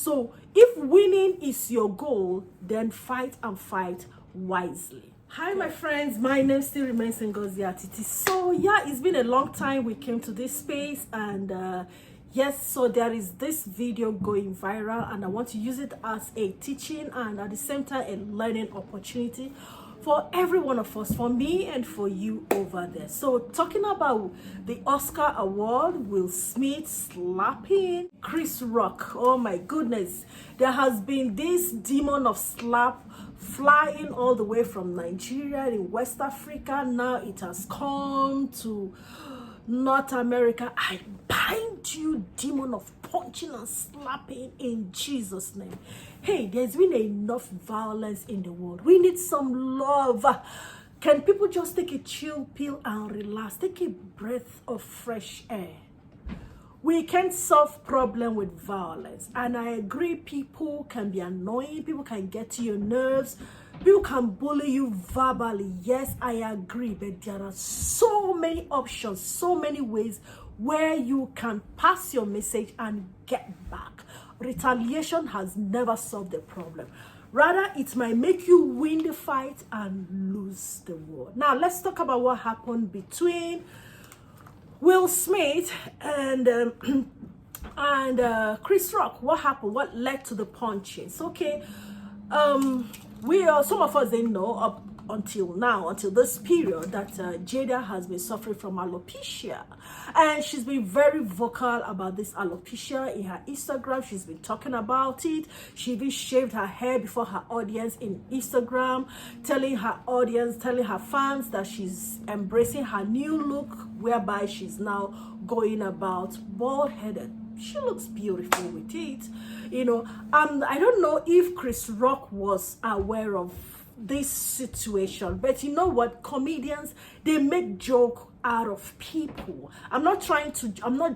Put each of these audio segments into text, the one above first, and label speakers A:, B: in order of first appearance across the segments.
A: So if winning is your goal, then fight and fight wisely. Hi my friends, my name still remains Ngozi Atiti. So yeah, it's been a long time we came to this space, and yes, so there is this video going viral, and I want to use it as a teaching and at the same time a learning opportunity for every one of us, for me and for you over there. So talking about the Oscar award, Will Smith slapping Chris Rock. Oh my goodness, there has been this demon of slap flying all the way from Nigeria in West Africa. Now it has come to North America. I bind you, demon of punching and slapping, in Jesus' name. Hey, there's been enough violence in the world. We need some love. Can people just take a chill pill and relax? Take a breath of fresh air. We can't solve problem with violence, and I agree, people can be annoying, people can get to your nerves, people can bully you verbally. Yes, I agree, but there are so many options, so many ways where you can pass your message and get back. Retaliation has never solved the problem. Rather, it might make you win the fight and lose the war. Now let's talk about what happened between Will Smith and Chris Rock. What happened? What led to the punches? Okay, some of us didn't know up until now, until this period, that Jada has been suffering from alopecia, and she's been very vocal about this alopecia in her Instagram. She's been talking about it. She even shaved her hair before her audience in Instagram, telling her fans that she's embracing her new look, whereby she's now going about bald-headed. She looks beautiful with it, you know. I don't know if Chris Rock was aware of this situation, but you know what, comedians, they make joke out of people. I'm not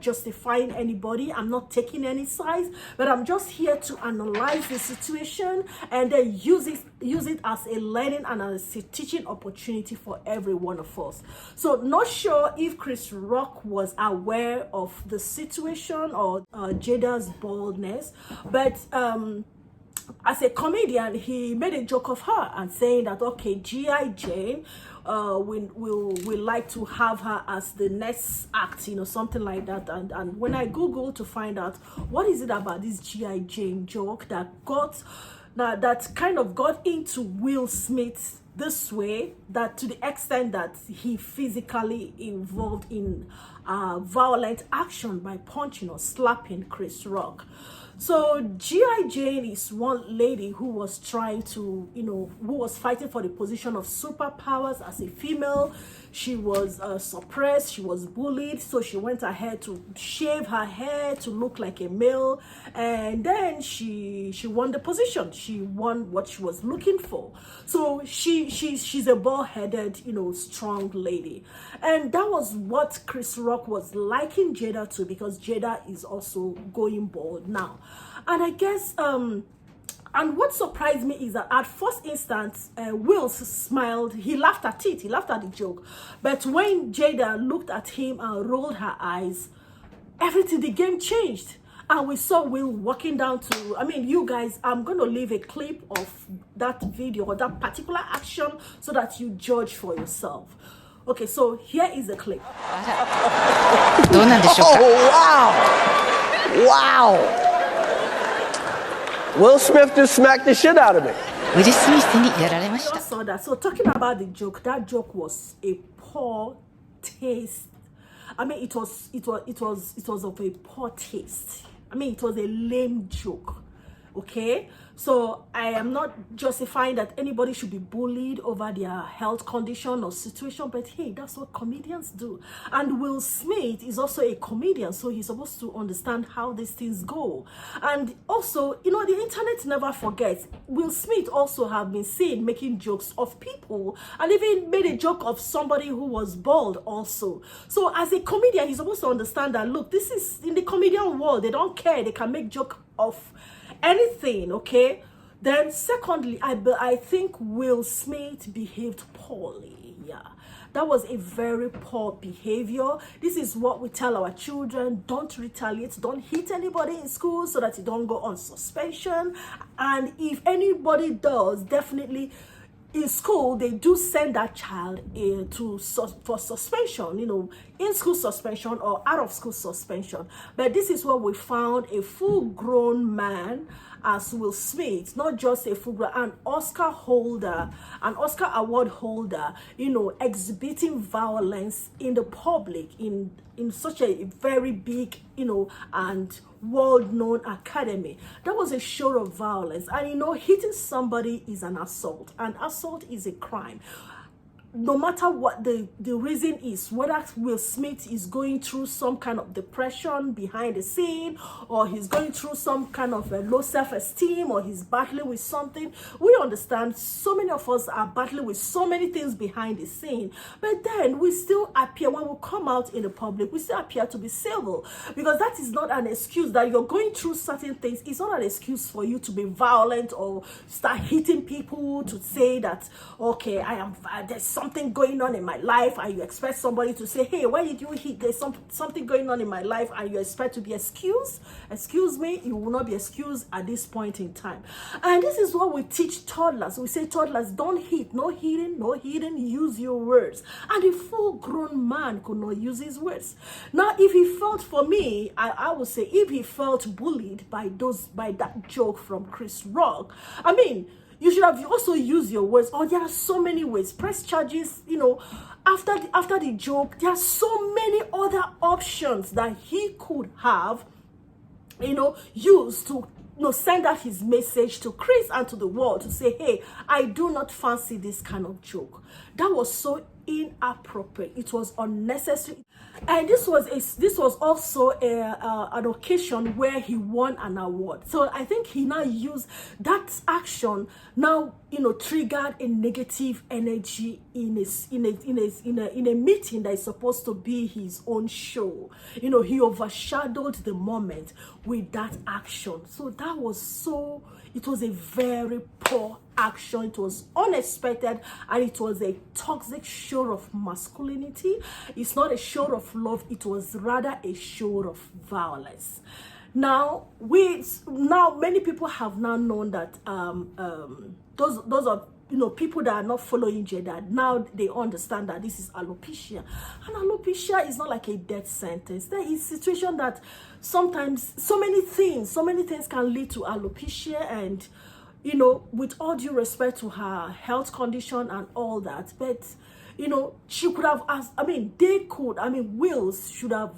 A: justifying anybody, I'm not taking any sides, but I'm just here to analyze the situation and then use it as a learning and as a teaching opportunity for every one of us. So not sure if Chris Rock was aware of the situation or Jada's boldness, but as a comedian, he made a joke of her and saying that, okay, G.I. Jane, we like to have her as the next act, you know, something like that. And when I Googled to find out what is it about this G.I. Jane joke that kind of got into Will Smith this way, that to the extent that he physically involved in violent action by punching or slapping Chris Rock. So G.I. Jane is one lady who was trying to, who was fighting for the position of superpowers as a female. She was suppressed, she was bullied, so she went ahead to shave her hair to look like a male, and then she won the position. She won what she was looking for. So she's a bald-headed, strong lady, and that was what Chris Rock was liking Jada to, because Jada is also going bald now. And I guess and what surprised me is that at first instance, Will smiled. He laughed at it. He laughed at the joke. But when Jada looked at him and rolled her eyes, the game changed. And we saw Will walking down to, you guys, I'm going to leave a clip of that video or that particular action so that you judge for yourself. Okay, so here is the clip.
B: Oh, wow. Wow. Will Smith just smacked the shit out of me.
A: You saw that. So talking about the joke, that joke was a poor taste. It was of a poor taste. It was a lame joke. Okay, so I am not justifying that anybody should be bullied over their health condition or situation, but hey, that's what comedians do. And Will Smith is also a comedian, so he's supposed to understand how these things go. And also, the internet never forgets. Will Smith also have been seen making jokes of people, and even made a joke of somebody who was bald also. So as a comedian, he's supposed to understand that, look, this is in the comedian world, they don't care, they can make joke of anything. Okay, then secondly, I think Will Smith behaved poorly. Yeah, That was a very poor behavior. This is what we tell our children: don't retaliate, don't hit anybody in school so that you don't go on suspension. And if anybody does, definitely in school they do send that child for suspension, in school suspension or out of school suspension. But this is what we found: a full-grown man as Will Smith, not just a full-grown, an Oscar holder, an Oscar award holder, exhibiting violence in the public in such a very big, and world-known academy. That was a show of violence. And hitting somebody is an assault. An assault is a crime. No matter what the reason is, whether Will Smith is going through some kind of depression behind the scene, or he's going through some kind of a low self-esteem, or he's battling with something, we understand so many of us are battling with so many things behind the scene. But then we still appear, when we come out in the public, we still appear to be civil, because that is not an excuse. That you're going through certain things, it's not an excuse for you to be violent or start hitting people, to say that, okay, there's something going on in my life, and you expect somebody to say, hey, why did you hit? There's something going on in my life, and you expect to be excused. Excuse me, you will not be excused at this point in time. And this is what we teach toddlers. We say, toddlers, don't hit. No hitting, no hitting. Use your words. And a full-grown man could not use his words. Now, if he felt, for me, I would say, if he felt bullied by that joke from Chris Rock, I mean, you should have also used your words. Or there are so many ways. Press charges, after the joke. There are so many other options that he could have, used to send out his message to Chris and to the world, to say, hey, I do not fancy this kind of joke. That was so inappropriate. It was unnecessary. And this was also an occasion where he won an award. So I think he now used that action, now triggered a negative energy in a meeting that is supposed to be his own show. He overshadowed the moment with that action. So it was a very poor action. It was unexpected, and it was a toxic show of masculinity. It's not a show of love. It was rather a show of violence. Now many people have now known that those are people that are not following gender. Now they understand that this is alopecia, and alopecia is not like a death sentence. There is a situation that sometimes so many things can lead to alopecia, and with all due respect to her health condition and all that, but she could have asked, Wills should have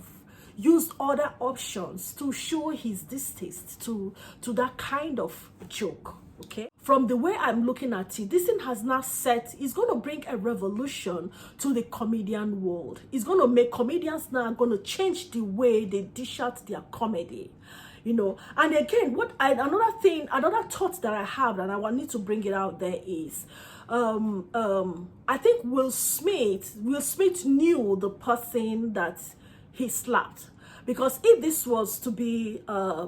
A: used other options to show his distaste to that kind of joke. Okay, from the way I'm looking at it, this thing has now it's going to bring a revolution to the comedian world. It's going to make comedians now going to change the way they dish out their comedy. And again, another thought that I have, and I need to bring it out there, is I think Will Smith knew the person that he slapped. Because if this was to be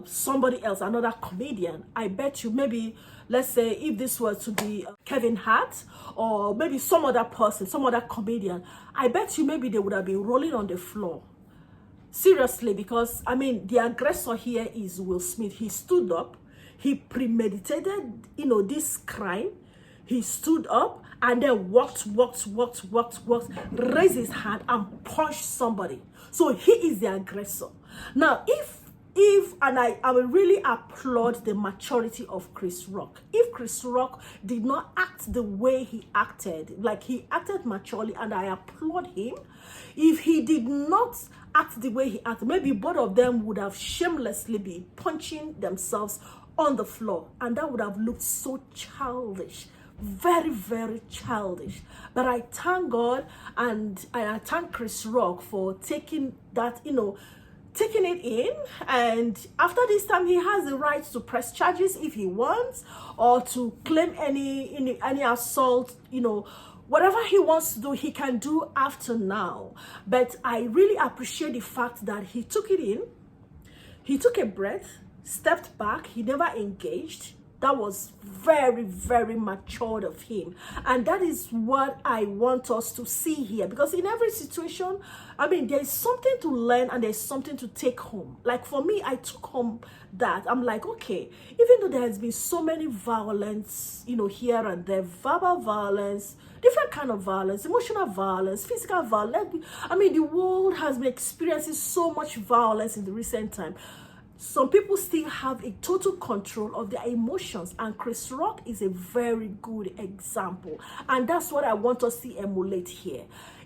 A: somebody else, another comedian, I bet you maybe, let's say if this was to be Kevin Hart, or maybe some other person, some other comedian, I bet you maybe they would have been rolling on the floor. Seriously, because the aggressor here is Will Smith. He stood up, he premeditated, this crime. He stood up and then walked, raised his hand and punched somebody. So he is the aggressor. Now, I will really applaud the maturity of Chris Rock. If Chris Rock did not act the way he acted, like he acted maturely, and I applaud him. If he did not act the way he acted, maybe both of them would have shamelessly been punching themselves on the floor, and that would have looked so childish. Very, very childish. But I thank God, and I thank Chris Rock for taking that, taking it in. And after this time, he has the right to press charges if he wants, or to claim any assault, whatever he wants to do, he can do after now. But I really appreciate the fact that he took it in. He took a breath, stepped back, he never engaged. That was very, very matured of him. And that is what I want us to see here. Because in every situation, I mean, there's something to learn and there's something to take home. Like for me, I took home that. I'm like, okay, even though there has been so many violence, you know, here and there, verbal violence, different kind of violence, emotional violence, physical violence. I mean, the world has been experiencing so much violence in the recent time. Some people still have a total control of their emotions, and Chris Rock is a very good example. And that's what I want us to emulate here.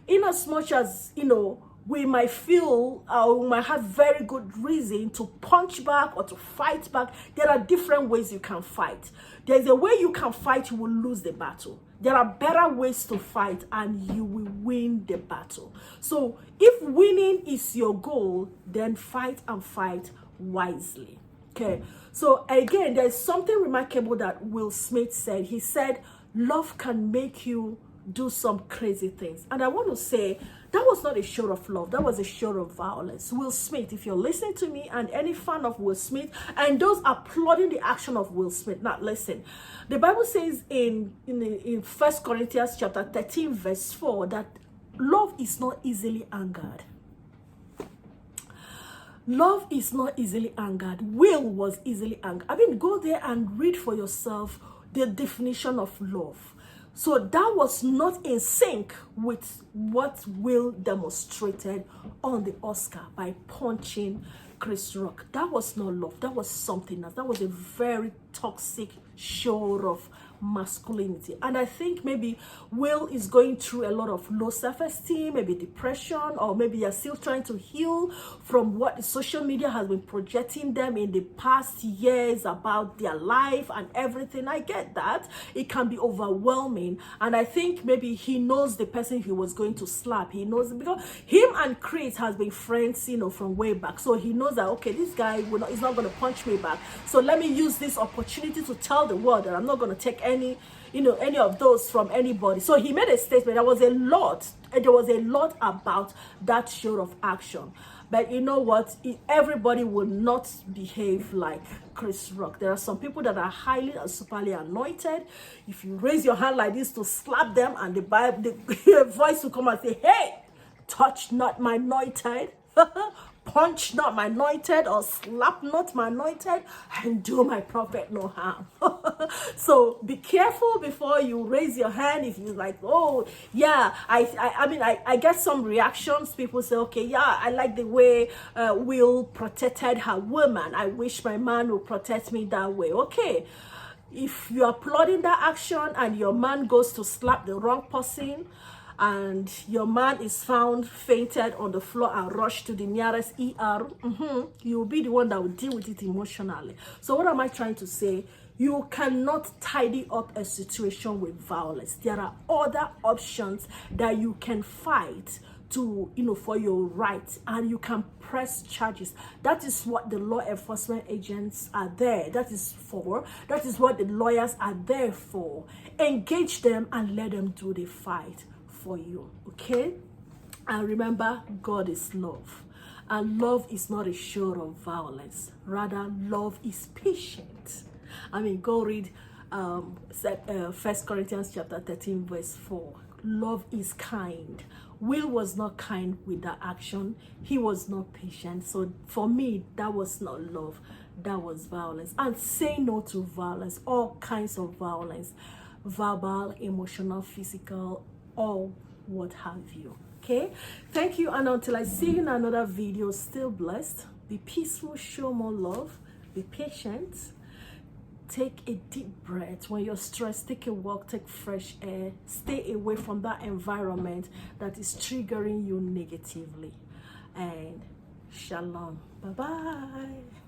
A: In as much as, you know, we might feel, we might have very good reason to punch back or to fight back. There are different ways you can fight. There's a way you can fight, you will lose the battle. There are better ways to fight and you will win the battle. So if winning is your goal, then fight and fight wisely. Okay, so again, there's something remarkable that Will Smith said. He said, love can make you do some crazy things. And I want to say, that was not a show of love, that was a show of violence. Will Smith, if you're listening to me, and any fan of Will Smith, and those applauding the action of Will Smith, now listen. The Bible says in 1 Corinthians chapter 13 verse 4 that love is not easily angered. Love is not easily angered. Will was easily angered. I mean, go there and read for yourself the definition of love. So that was not in sync with what Will demonstrated on the Oscar by punching Chris Rock. That was not love. That was something else. That was a very toxic show of masculinity. And I think maybe Will is going through a lot of low self-esteem, maybe depression, or maybe you're still trying to heal from what the social media has been projecting them in the past years about their life and everything. I get that. It can be overwhelming. And I think maybe he knows the person he was going to slap. He knows, because him and Chris has been friends, you know, from way back. So he knows that, okay, this guy is not going to punch me back. So let me use this opportunity to tell the world that I'm not going to take any of those from anybody. So he made a statement. There was a lot about that show of action. But you know what? Everybody will not behave like Chris Rock. There are some people that are highly and superly anointed. If you raise your hand like this to slap them, and the voice will come and say, hey, touch not my anointed. Punch not my anointed, or slap not my anointed, and do my prophet no harm. So be careful before you raise your hand. If you're like, oh yeah, I get some reactions. People say, okay, yeah, I like the way Will protected her woman. I wish my man would protect me that way. Okay, if you're applauding that action and your man goes to slap the wrong person, and your man is found fainted on the floor and rushed to the nearest ER, you'll be the one that will deal with it emotionally. So what am I trying to say? You cannot tidy up a situation with violence. There are other options that you can fight to, you know, for your rights, and you can press charges. That is what the law enforcement agents are there. That is what the lawyers are there for. Engage them and let them do the fight for you. Okay, and remember, God is love, and love is not a show of violence. Rather, love is patient. I mean, go read 1 Corinthians chapter 13 verse 4. Love is kind. Will was not kind with that action. He was not patient. So for me, that was not love, that was violence. And say no to violence, all kinds of violence, verbal, emotional, physical, or what have you. Okay, thank you, and until I see you in another video, still blessed, be peaceful, show more love, be patient, take a deep breath. When you're stressed, take a walk, take fresh air, stay away from that environment that is triggering you negatively. And shalom. Bye bye.